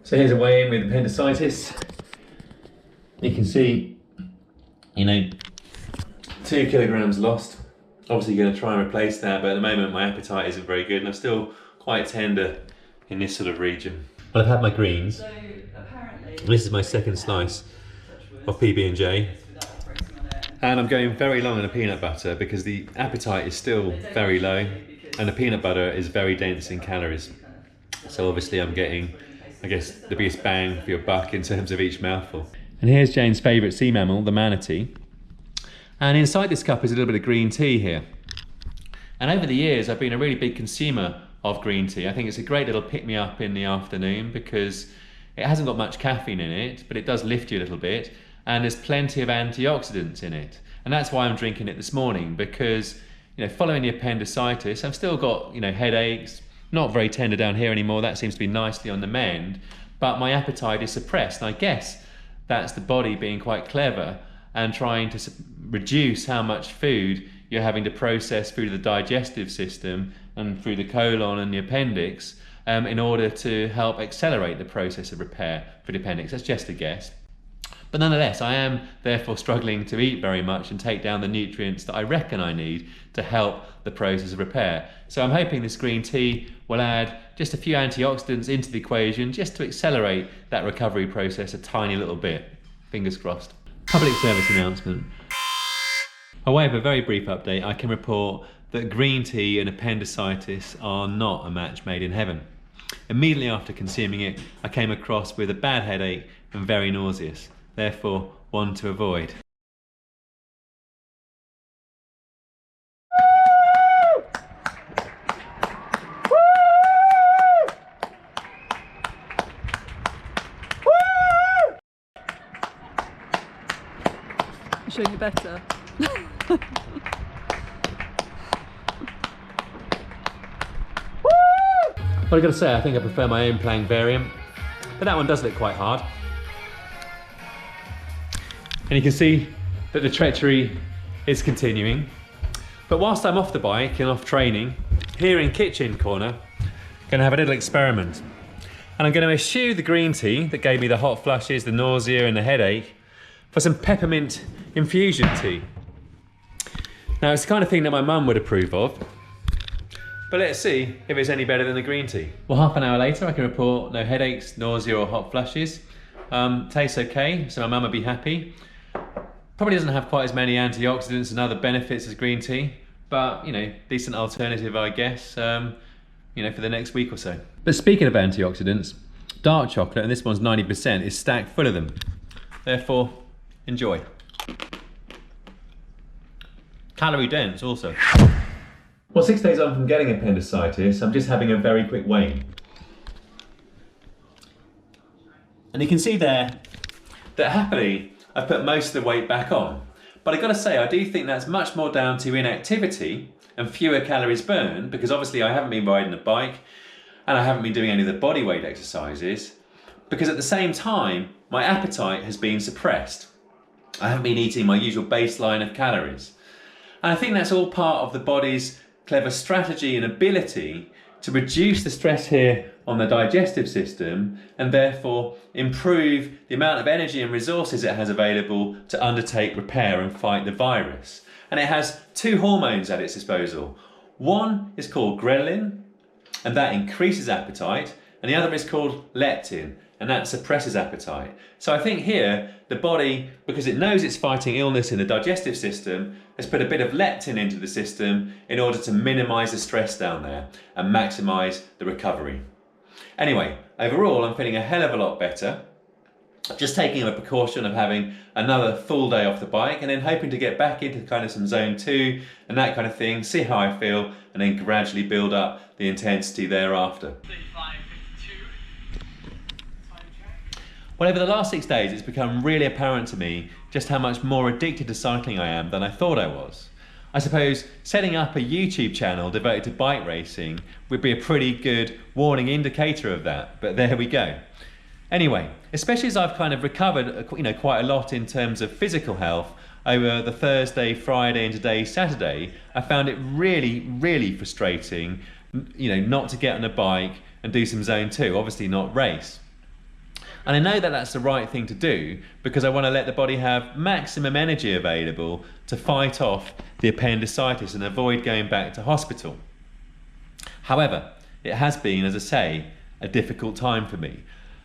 So here's a weigh-in with appendicitis. You can see, 2 kilograms lost. Obviously going to try and replace that, but at the moment my appetite isn't very good and I'm still quite tender in this sort of region. Well, I've had my greens. So apparently, this is my second slice of PB&J. And I'm going very long on a peanut butter because the appetite is still very low and the peanut butter is very dense in calories. So obviously I'm getting, I guess, the biggest bang for your buck in terms of each mouthful. And here's Jane's favourite sea mammal, the manatee. And inside this cup is a little bit of green tea here. And over the years, I've been a really big consumer of green tea. I think it's a great little pick-me-up in the afternoon because it hasn't got much caffeine in it, but it does lift you a little bit. And there's plenty of antioxidants in it. And that's why I'm drinking it this morning because, following the appendicitis, I've still got, headaches, not very tender down here anymore. That seems to be nicely on the mend, but my appetite is suppressed. And I guess that's the body being quite clever and trying to reduce how much food you're having to process through the digestive system and through the colon and the appendix in order to help accelerate the process of repair for the appendix. That's just a guess. But nonetheless, I am therefore struggling to eat very much and take down the nutrients that I reckon I need to help the process of repair. So I'm hoping this green tea will add just a few antioxidants into the equation just to accelerate that recovery process a tiny little bit. Fingers crossed. Public service announcement. By way of a very brief update, I can report that green tea and appendicitis are not a match made in heaven. Immediately after consuming it, I came across with a bad headache and very nauseous. Therefore, one to avoid. I'm showing you better. Well, I've got to say, I think I prefer my own Plang variant, but that one does look quite hard. And you can see that the treachery is continuing. But whilst I'm off the bike and off training, here in kitchen corner, I'm going to have a little experiment. And I'm going to eschew the green tea that gave me the hot flushes, the nausea and the headache for some peppermint infusion tea. Now it's the kind of thing that my mum would approve of, but let's see if it's any better than the green tea. Well, half an hour later I can report no headaches, nausea or hot flushes. Tastes okay, so my mum would be happy. Probably doesn't have quite as many antioxidants and other benefits as green tea, but decent alternative I guess, for the next week or so. But speaking of antioxidants, dark chocolate, and this one's 90%, is stacked full of them. Therefore, enjoy. Calorie dense also. Well, 6 days on from getting appendicitis, I'm just having a very quick weigh. And you can see there that happily I've put most of the weight back on. But I've got to say, I do think that's much more down to inactivity and fewer calories burned, because obviously I haven't been riding a bike and I haven't been doing any of the body weight exercises, because at the same time, my appetite has been suppressed. I haven't been eating my usual baseline of calories. And I think that's all part of the body's clever strategy and ability to reduce the stress here on the digestive system and therefore improve the amount of energy and resources it has available to undertake repair and fight the virus. And it has 2 hormones at its disposal. One is called ghrelin, and that increases appetite, and the other is called leptin, and that suppresses appetite. So I think here, the body, because it knows it's fighting illness in the digestive system, has put a bit of leptin into the system in order to minimize the stress down there and maximize the recovery. Anyway, overall, I'm feeling a hell of a lot better. Just taking a precaution of having another full day off the bike and then hoping to get back into kind of some zone 2 and that kind of thing, see how I feel, and then gradually build up the intensity thereafter. Well, over the last 6 days, it's become really apparent to me just how much more addicted to cycling I am than I thought I was. I suppose setting up a YouTube channel devoted to bike racing would be a pretty good warning indicator of that, but there we go. Anyway, especially as I've kind of recovered quite a lot in terms of physical health over the Thursday, Friday and today, Saturday, I found it really, really frustrating, not to get on a bike and do some zone 2, obviously not race. And I know that that's the right thing to do because I want to let the body have maximum energy available to fight off the appendicitis and avoid going back to hospital. However, it has been, as I say, a difficult time for me.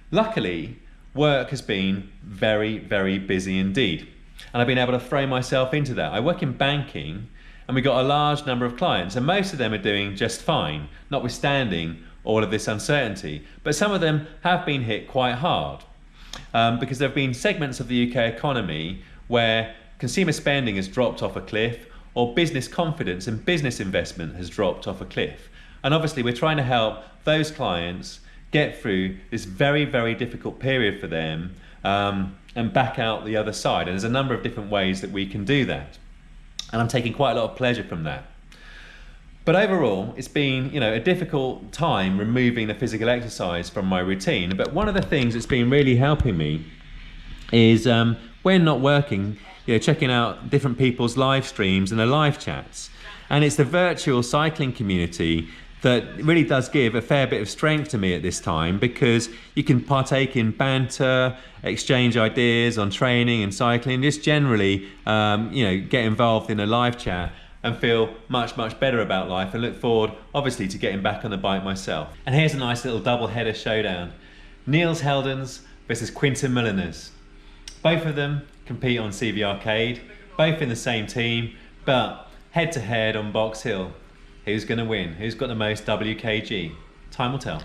Luckily, work has been very, very busy indeed. And I've been able to throw myself into that. I work in banking and we've got a large number of clients and most of them are doing just fine, notwithstanding all of this uncertainty. But some of them have been hit quite hard because there have been segments of the UK economy where consumer spending has dropped off a cliff or business confidence and business investment has dropped off a cliff. And obviously we're trying to help those clients get through this very, very difficult period for them and back out the other side. And there's a number of different ways that we can do that. And I'm taking quite a lot of pleasure from that. But overall, it's been, a difficult time removing the physical exercise from my routine. But one of the things that's been really helping me is when not working, checking out different people's live streams and their live chats. And it's the virtual cycling community that really does give a fair bit of strength to me at this time, because you can partake in banter, exchange ideas on training and cycling, just generally, get involved in a live chat and feel much, much better about life and look forward, obviously, to getting back on the bike myself. And here's a nice little double header showdown. Niels Heldens versus Quinton Milliners. Both of them compete on CV Arcade, both in the same team, but head to head on Box Hill. Who's gonna win? Who's got the most WKG? Time will tell.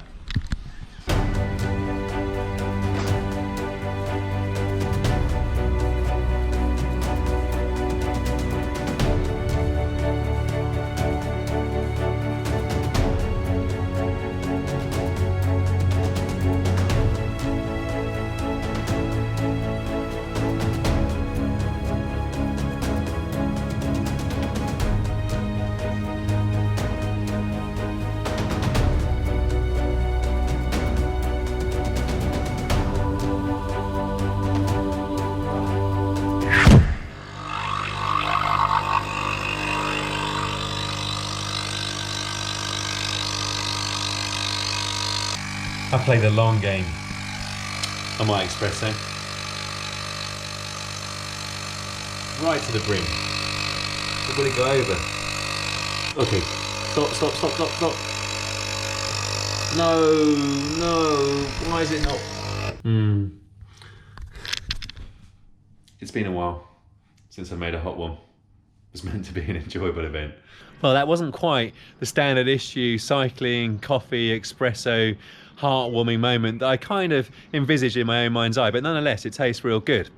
I play the long game on my espresso. Right to the brim. Or will it go over? Okay, stop. No, why is it not? It's been a while since I made a hot one. It was meant to be an enjoyable event. Well, that wasn't quite the standard issue cycling, coffee, espresso, heartwarming moment that I kind of envisaged in my own mind's eye, but nonetheless it tastes real good.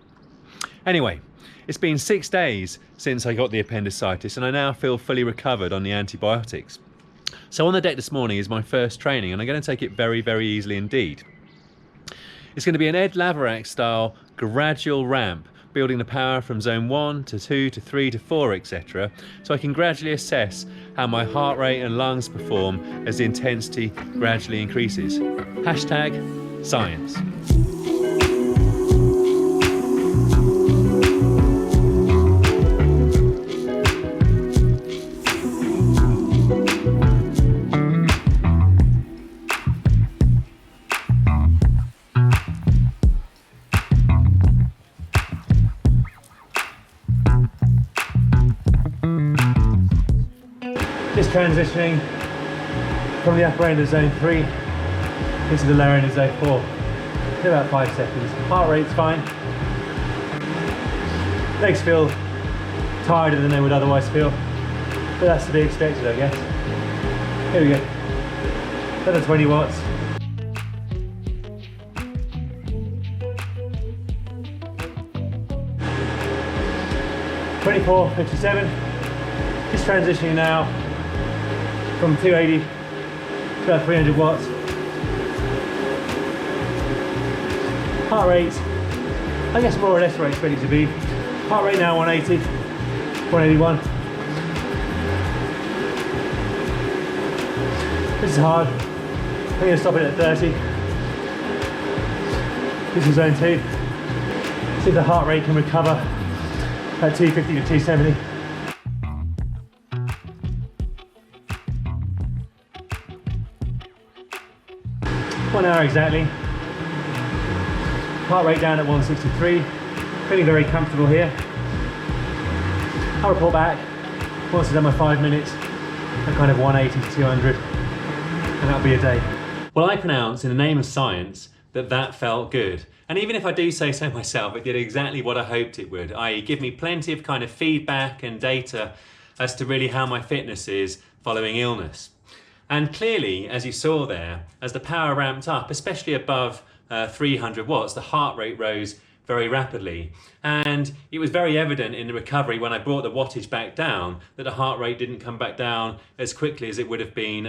Anyway, it's been 6 days since I got the appendicitis and I now feel fully recovered on the antibiotics. So on the deck this morning is my first training and I'm going to take it very, very easily indeed. It's going to be an Ed Laverack style gradual ramp, building the power from zone 1 to 2 to 3 to 4, etc. So I can gradually assess how my heart rate and lungs perform as the intensity gradually increases. #science. Just transitioning from the upper end of zone 3 into the lower end of zone 4. In about 5 seconds. Heart rate's fine. Legs feel tireder than they would otherwise feel, but that's to be expected, I guess. Here we go. Another 20 watts. (24:57). Just transitioning now from 280 to about 300 watts. Heart rate, I guess more or less where I expect it to be. Heart rate now 180, 181. This is hard. I'm going to stop it at 30. This is zone 2. See if the heart rate can recover at 250 to 270. One hour exactly. Heart rate down at 163. Feeling very comfortable here. I'll report back once I've done my 5 minutes at kind of 180 to 200, and that'll be a day. Well, I pronounce in the name of science that felt good. And even if I do say so myself, it did exactly what I hoped it would, i.e. give me plenty of kind of feedback and data as to really how my fitness is following illness. And clearly, as you saw there, as the power ramped up, especially above 300 watts, the heart rate rose very rapidly. And it was very evident in the recovery when I brought the wattage back down that the heart rate didn't come back down as quickly as it would have been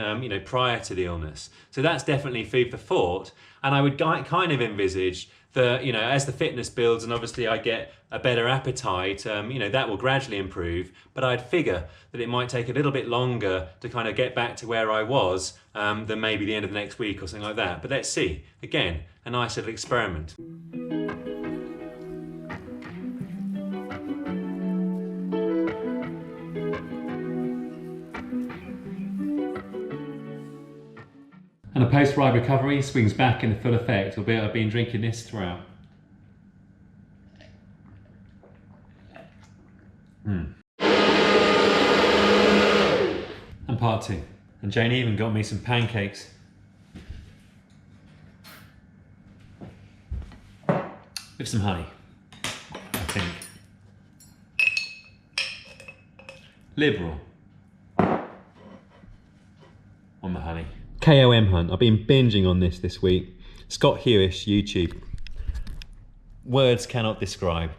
prior to the illness. So that's definitely food for thought. And I would kind of envisage that, as the fitness builds and obviously I get a better appetite, that will gradually improve. But I'd figure that it might take a little bit longer to kind of get back to where I was than maybe the end of the next week or something like that. But let's see. Again, a nice little experiment. And the post-ride recovery swings back in full effect, albeit I've been drinking this throughout. And part two. And Jane even got me some pancakes. With some honey, I think. Liberal on the honey. KOM hunt. I've been binging on this week. Scott Hewish, YouTube. Words cannot describe.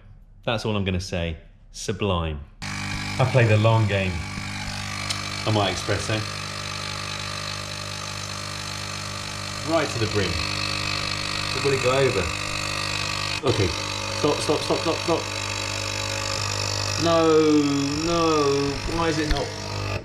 That's all I'm going to say. Sublime. I play the long game on my espresso. Right to the brim. But will it go over? Okay. Stop. No. Why is it not?